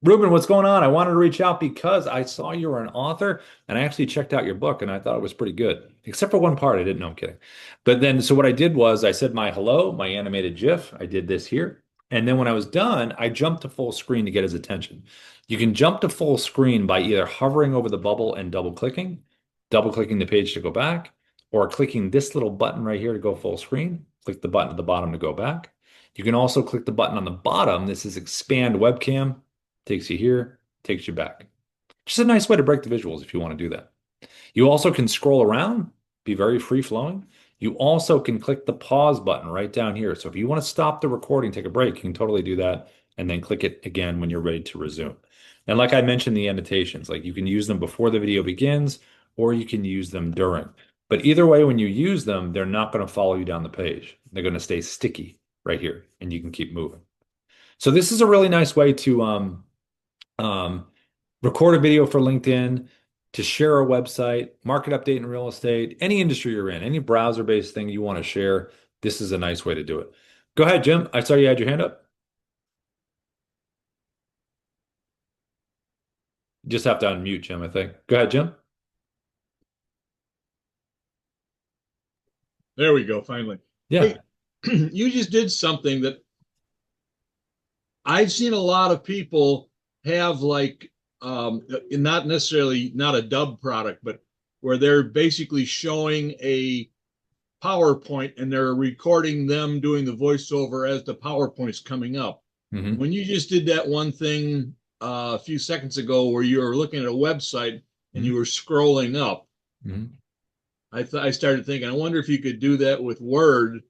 Ruben, what's going on? I wanted to reach out because I saw you were an author and I actually checked out your book and I thought it was pretty good, except for one part. I didn't know. I'm kidding. But then, so what I did was I said my hello, my animated GIF. I did this here. And then when I was done, I jumped to full screen to get his attention. You can jump to full screen by either hovering over the bubble and double clicking the page to go back, or clicking this little button right here to go full screen. Click the button at the bottom to go back. You can also click the button on the bottom. This is expand webcam. Takes you here, takes you back. Just a nice way to break the visuals if you want to do that. You also can scroll around, be very free flowing. You also can click the pause button right down here. So if you want to stop the recording, take a break, you can totally do that and then click it again when you're ready to resume. And like I mentioned, the annotations, like you can use them before the video begins or you can use them during. But either way, when you use them, they're not going to follow you down the page. They're going to stay sticky right here and you can keep moving. So this is a really nice way to record a video for LinkedIn, to share a website, market update in real estate, any industry you're in, any browser-based thing you want to share. This is a nice way to do it. Go ahead, Jim. I saw you had your hand up. You just have to unmute, Jim, I think. Go ahead, Jim. There we go, finally. Yeah. Hey, you just did something that I've seen a lot of people have, like not necessarily not a Dubb product, but where they're basically showing a PowerPoint and they're recording them doing the voiceover as the PowerPoint's coming up. Mm-hmm. When you just did that one thing a few seconds ago where you were looking at a website and you were scrolling up, I started thinking, I wonder if you could do that with Word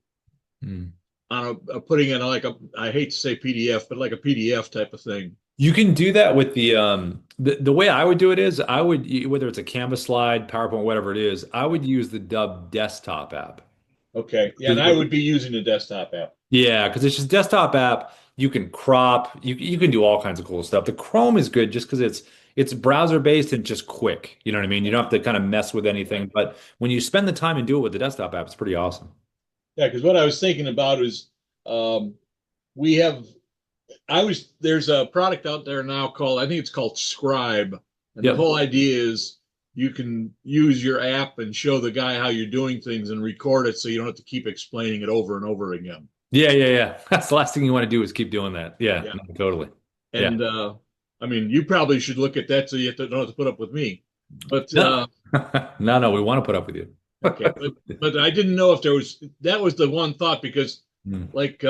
on putting it on like I hate to say PDF, but like a PDF type of thing. You can do that with the way I would do it is I would, whether it's a Canvas slide, PowerPoint, whatever it is, I would use the Dubb desktop app. Okay. Yeah, and I would be using the desktop app. Yeah, because it's just desktop app. You can crop, you can do all kinds of cool stuff. The Chrome is good just because it's browser based and just quick. You know what I mean? You don't have to kind of mess with anything. But when you spend the time and do it with the desktop app, it's pretty awesome. Yeah, because what I was thinking about is we have, there's a product out there now called, I think it's called Scribe. And the Yep. whole idea is you can use your app and show the guy how you're doing things and record it so you don't have to keep explaining it over and over again. Yeah, yeah, yeah. That's the last thing you want to do is keep doing that. Yeah, Yeah. no, totally. Yeah. And I mean, you probably should look at that so you don't have to put up with me. But No, no, we want to put up with you. okay, but I didn't know if that was the one thought because Hmm. like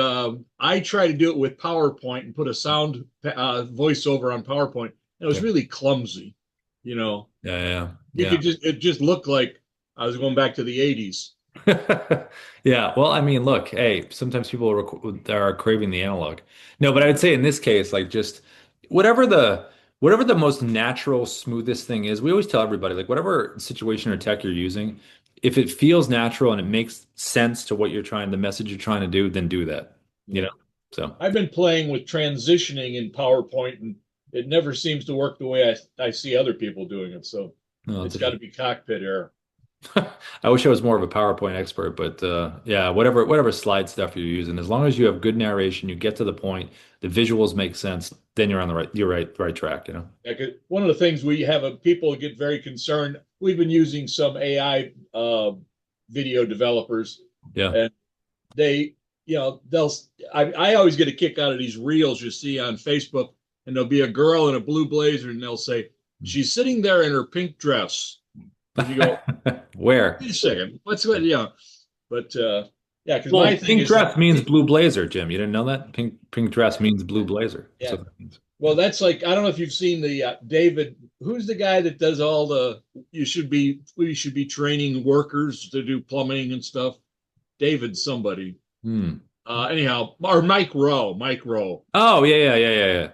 I try to do it with PowerPoint and put a sound voiceover on PowerPoint. And it was Yeah. really clumsy, you know. Yeah, You yeah, could it just looked like I was going back to the 80s. yeah. Yeah. Well, I mean, look, hey, sometimes people are craving the analog. No, but I would say in this case, like just whatever the whatever the most natural, smoothest thing is, we always tell everybody, like whatever situation or tech you're using, if it feels natural and it makes sense to what you're trying, the message you're trying to do, then do that. You know? So I've been playing with transitioning in PowerPoint and it never seems to work the way I see other people doing it. So no, it's got to be cockpit error. I wish I was more of a PowerPoint expert, but yeah, whatever slide stuff you're using, as long as you have good narration, you get to the point, the visuals make sense, then you're on the right track, you know. Like one of the things we have people get very concerned. We've been using some AI video developers, Yeah. and they, I always get a kick out of these reels you see on Facebook, and there'll be a girl in a blue blazer, and they'll say she's sitting there in her pink dress. And you go, Where? wait a second, what's what? Yeah, but yeah, because Well, my thing pink is dress means blue blazer, Jim. You didn't know that? Pink dress means blue blazer. That's yeah. what that means. Well, that's like I don't know if you've seen the David. Who's the guy that does all the? We should be training workers to do plumbing and stuff. David somebody. Hmm. Anyhow, or Mike Rowe. Mike Rowe. Oh, yeah.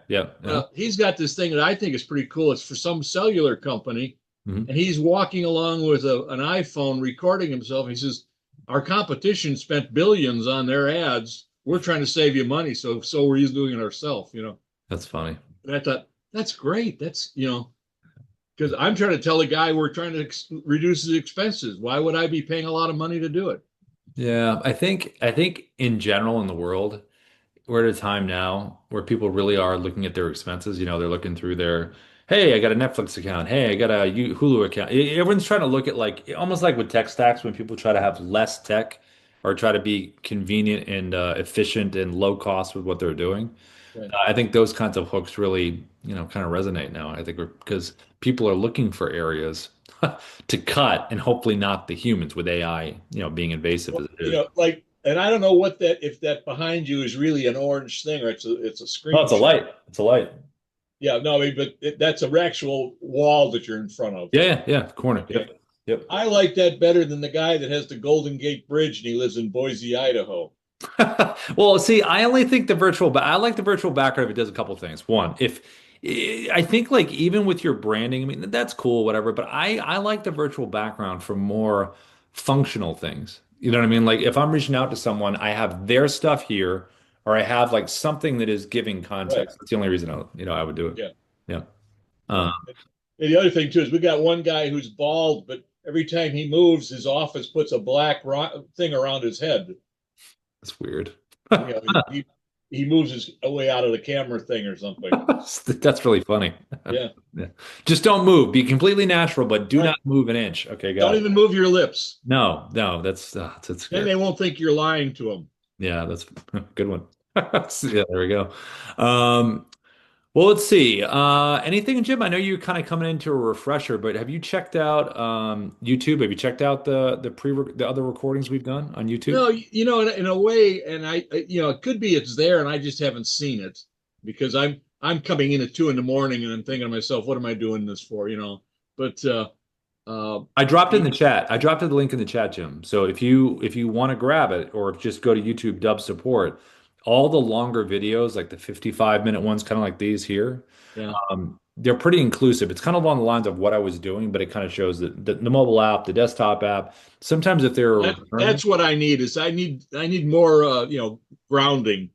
He's got this thing that I think is pretty cool. It's for some cellular company, Mhm. and he's walking along with an iPhone recording himself. He says, "Our competition spent billions on their ads. We're trying to save you money, so we're doing it ourselves." You know. That's funny. And I thought that's great. That's because I'm trying to tell the guy we're trying to reduce his expenses. Why would I be paying a lot of money to do it? Yeah, I think in general in the world, we're at a time now where people really are looking at their expenses. You know, they're looking through their, hey, I got a Netflix account. Hey, I got a Hulu account. Everyone's trying to look at like almost like with tech stacks when people try to have less tech or try to be convenient and efficient and low cost with what they're doing. Right. I think those kinds of hooks really, kind of resonate now. I think because people are looking for areas to cut and hopefully not the humans with AI, being invasive Well, as it is. and I don't know what that if that behind you is really an orange thing or it's a No, screen. it's a light. It's a light. Yeah, no, I mean, but that's an actual wall that you're in front of. Yeah. Corner. Yep. Yep. I like that better than the guy that has the Golden Gate Bridge and he lives in Boise, Idaho. Well, see, I only think I like the virtual background if it does a couple of things. One, if I think like even with your branding, I mean that's cool, whatever. But I like the virtual background for more functional things. You know what I mean? Like if I'm reaching out to someone, I have their stuff here, or I have like something that is giving Right. context. That's the only reason I would do it. Yeah. Yeah. Yeah. Uh, And the other thing too is we got one guy who's bald, but every time he moves, his office puts a black thing around his head. that's weird. You know, he moves his way out of the camera thing or something. That's really funny. Yeah. Yeah. Just don't move. Be completely natural, but do Right. not move an inch. Okay, got Don't it. even move your lips. No, that's Then scary. they won't think you're lying to them. Yeah, that's a good one. Yeah, there we go. Um, well, let's see. Anything, Jim? I know you're kind of coming into a refresher, but have you checked out YouTube? Have you checked out the other recordings we've done on YouTube? No, in a way, and it could be it's there, and I just haven't seen it because I'm coming in at 2 a.m. and I'm thinking to myself, what am I doing this for? But I dropped it in the chat. I dropped the link in the chat, Jim. So if you want to grab it, or just go to YouTube Dub Support, all the longer videos, like the 55-minute ones, kind of like these here, yeah, they're pretty inclusive. It's kind of along the lines of what I was doing, but it kind of shows the mobile app, the desktop app. Sometimes if they're that's what I need is I need more grounding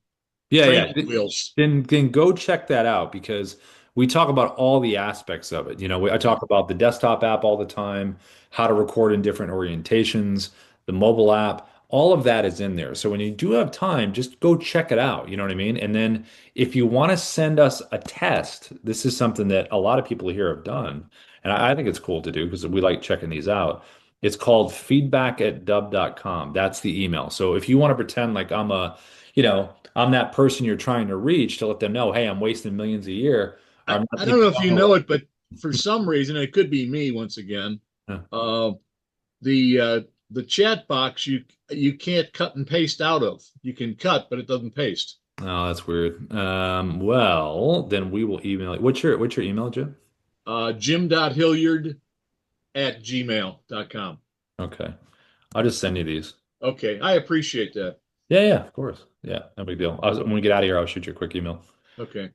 yeah. training wheels. Then go check that out because we talk about all the aspects of it. I talk about the desktop app all the time, how to record in different orientations, the mobile app, All of that is in there. So when you do have time, just go check it out. You know what I mean? And then if you want to send us a test, this is something that a lot of people here have done. And I think it's cool to do because we like checking these out. It's called feedback@dubb.com. That's the email. So if you want to pretend like I'm that person you're trying to reach to let them know, hey, I'm wasting millions a year. Or I'm not I don't know if you taking- know it, but for some reason, it could be me once again. Huh. The chat box you can't cut and paste out of. You can cut, but it doesn't paste. Oh, that's weird. Well, then we will email it. What's your email, Jim? Jim.hilliard@gmail.com. Okay. I'll just send you these. Okay, I appreciate that. Yeah, of course. Yeah, no big deal. When we get out of here, I'll shoot you a quick email. Okay.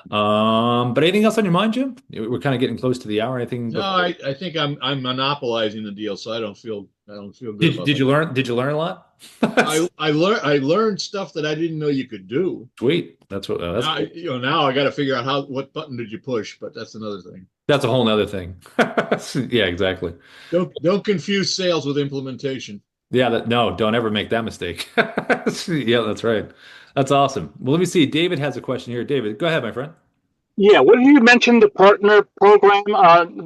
But anything else on your mind, Jim? We're kind of getting close to the hour. Anything? No, I think I'm monopolizing the deal, so I don't feel good Did about did that. you learn? Did you learn a lot? I learned stuff that I didn't know you could do. Sweet. That's what. That's Now, now I got to figure out what button did you push, but that's another thing. that's a whole nother thing. Yeah, exactly. Don't confuse sales with implementation. Yeah, no, don't ever make that mistake. Yeah, that's right. That's awesome. Well, let me see. David has a question here. David, go ahead, my friend. Yeah, what did you mention the partner program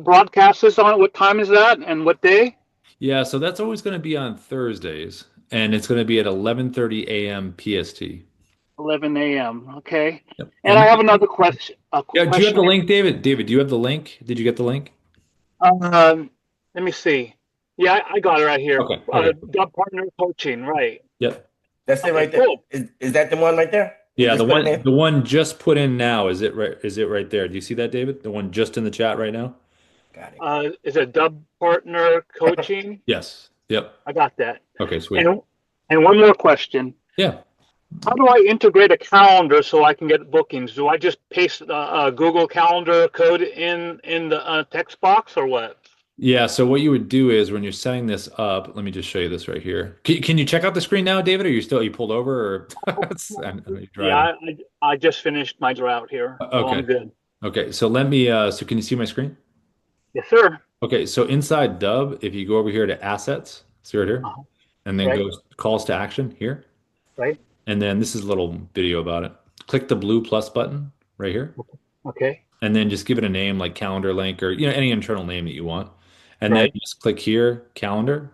broadcast is on? What time is that and what day? Yeah, so that's always going to be on Thursdays, and it's going to be at 11:30 a.m. PST. 11 a.m. Okay. Yep. And I have another question. Yeah, do you have the link, David? David, do you have the link? Did you get the link? Let me see. Yeah, I got it right here. Okay. Okay. Dubb Partner Coaching, right? Yep. That's it Okay, right there. cool. Is that the one right there? Yeah, Just put it in? the one just put in now, is it right? Is it right there? Do you see that, David? The one just in the chat right now? Got it. Is it Dubb Partner Coaching? Yes. Yep. I got that. Okay, sweet. And one more question. Yeah. How do I integrate a calendar so I can get bookings? Do I just paste a Google Calendar code in the text box or what? Yeah, so what you would do is when you're setting this up, let me just show you this right here. Can you check out the screen now, David? Or you pulled over or I know you're driving. Yeah, I just finished my route here. So Okay. I'm good. Okay, so let me so can you see my screen? Yes, sir. Okay, so inside Dubb, if you go over here to assets, see right here, Uh-huh. and then Right. go calls to action here, Right. and then this is a little video about it. Click the blue plus button right here, Okay. and then just give it a name like calendar link or any internal name that you want. And Right. then just click here, calendar,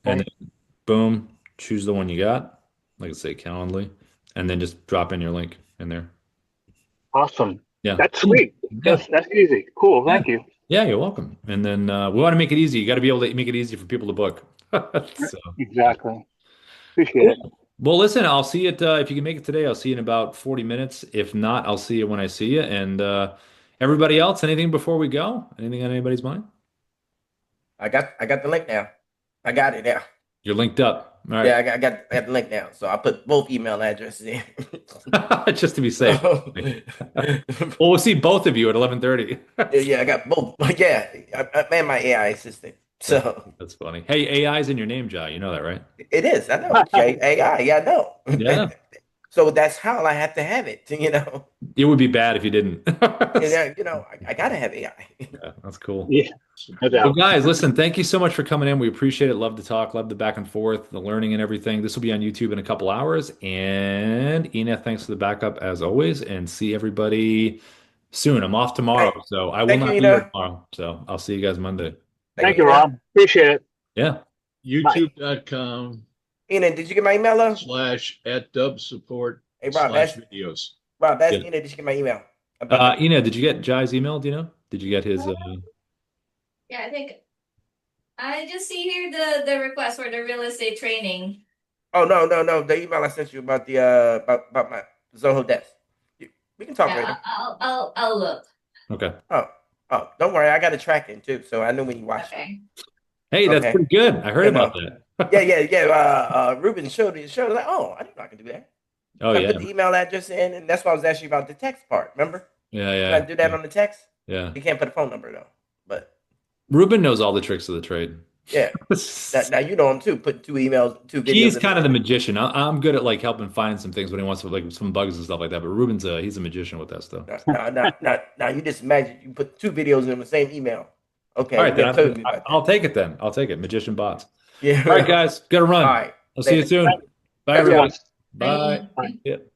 and Right. then boom, choose the one you got, like I say, Calendly, and then just drop in your link in there. Awesome. Yeah. That's sweet. Yeah. That's easy. Cool. Thank you. Yeah, you're welcome. And then we want to make it easy. You got to be able to make it easy for people to book. So, Exactly. Appreciate it. well, listen, I'll see you if you can make it today, I'll see you in about 40 minutes. If not, I'll see you when I see you. And everybody else, anything before we go? Anything on anybody's mind? I got the link now. I got it now. You're linked up. All right. Yeah, I got the link now. So I put both email addresses in. Just to be safe. Well, we'll see both of you at 11:30. Yeah, I got both. Yeah, and my AI assistant. So That's funny. Hey, AI's in your name, Jai. You know that, right? it is. I know. Okay, AI. Yeah, I know. Yeah. So that's how I have to have it. It would be bad if you didn't. I gotta have AI. Yeah, that's cool. Yeah. No Well, doubt. guys, listen, thank you so much for coming in. We appreciate it. Love to talk, love the back and forth, the learning and everything. This will be on YouTube in a couple hours. And Ina, thanks for the backup as always. And see everybody soon. I'm off tomorrow, so I will Thank not you, be Ina. here tomorrow. So I'll see you guys Monday. Thank you, Rob. Appreciate it. Yeah. YouTube.com/@dubbsupport Ina, did you get my email? Though? Hey, Rob, /videos. that's Yeah. Ina. Did you get my email? Ina, did you get Jai's email? Do you know? Did you get his? Yeah, I think I just see here the request for the real estate training. Oh no. The email I sent you about the about my Zoho desk. We can talk Yeah, later. I'll look. Okay. Oh, don't worry. I got a tracking too, so I know when you watch it. Okay. Hey, that's Okay. pretty good. I heard You about know. that. Yeah. Ruben showed it. Like, oh, I didn't know I could do that. Oh So I yeah. put the email address in, and that's why I was asking you about the text part. Remember? Yeah, Can yeah. I do that on the text? Yeah. You can't put a phone number though. But Ruben knows all the tricks of the trade. yeah, now you know him too. Put two videos. He's in kind of there. the magician. I'm good at like helping find some things when he wants to, like some bugs and stuff like that. But Ruben's he's a magician with that stuff. Now you just imagine you put two videos in the same email. Okay. All right, you then told me about that. I'll take it then. I'll take it. Magician bots. Yeah. All right, guys, gotta run. All right. I'll see you soon. Thank Bye, Everyone. everybody. Bye. Bye. Yep.